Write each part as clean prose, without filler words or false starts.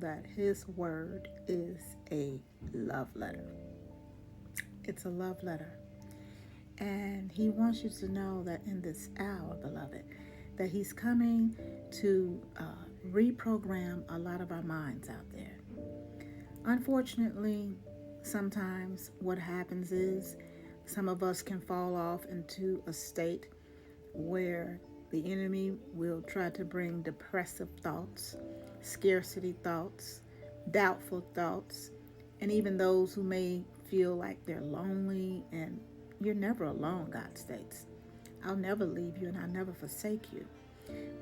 that His Word is a love letter. It's a love letter. And He wants you to know that in this hour, beloved, that He's coming to reprogram a lot of our minds out there. Unfortunately, sometimes what happens is some of us can fall off into a state where the enemy will try to bring depressive thoughts, scarcity thoughts, doubtful thoughts, and even those who may feel like they're lonely. And you're never alone, God states. I'll never leave you and I'll never forsake you.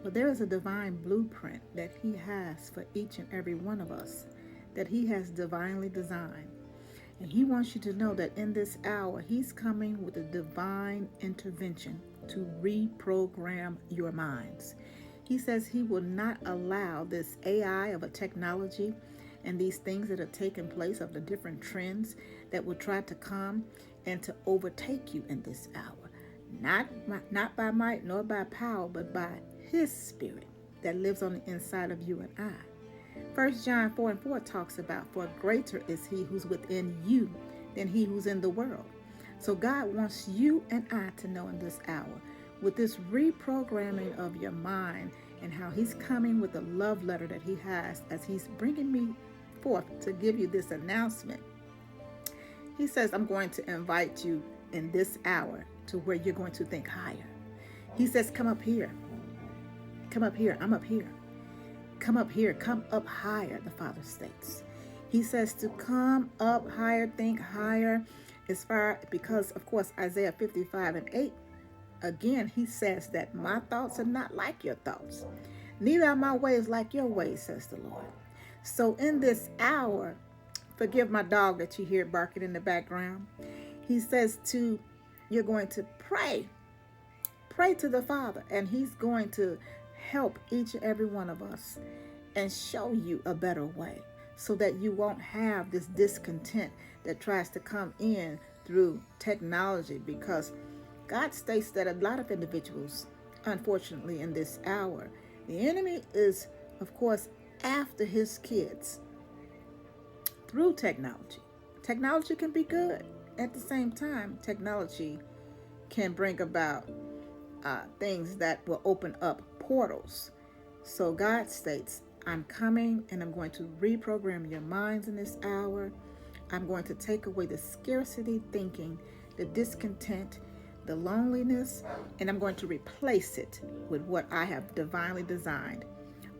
But there is a divine blueprint that He has for each and every one of us, that He has divinely designed. And He wants you to know that in this hour, He's coming with a divine intervention to reprogram your minds. He says He will not allow this AI of a technology and these things that are taking place, of the different trends that will try to come and to overtake you in this hour. Not by might nor by power, but by His Spirit that lives on the inside of you and I. 1 John 4:4 talks about, for greater is He who's within you than he who's in the world. So God wants you and I to know in this hour, with this reprogramming of your mind, and how He's coming with a love letter that He has, as He's bringing me forth to give you this announcement. He says, I'm going to invite you in this hour to where you're going to think higher. He says, come up here. Come up here. I'm up here. Come up here. Come up higher, the Father states. He says to come up higher, think higher, because, of course, Isaiah 55:8, again, He says that my thoughts are not like your thoughts. Neither are my ways like your ways, says the Lord. So in this hour, forgive my dog that you hear barking in the background. He says you're going to pray. Pray to the Father, and He's going to help each and every one of us and show you a better way, so that you won't have this discontent that tries to come in through technology. Because God states that a lot of individuals, unfortunately, in this hour, the enemy is, of course, after His kids through technology. Technology can be good. At the same time, technology can bring about things that will open up portals. So God states, I'm coming and I'm going to reprogram your minds in this hour. I'm going to take away the scarcity thinking, the discontent, the loneliness, and I'm going to replace it with what I have divinely designed,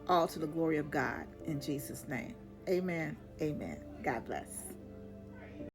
all to the glory of God, in Jesus' name. Amen. Amen. God bless.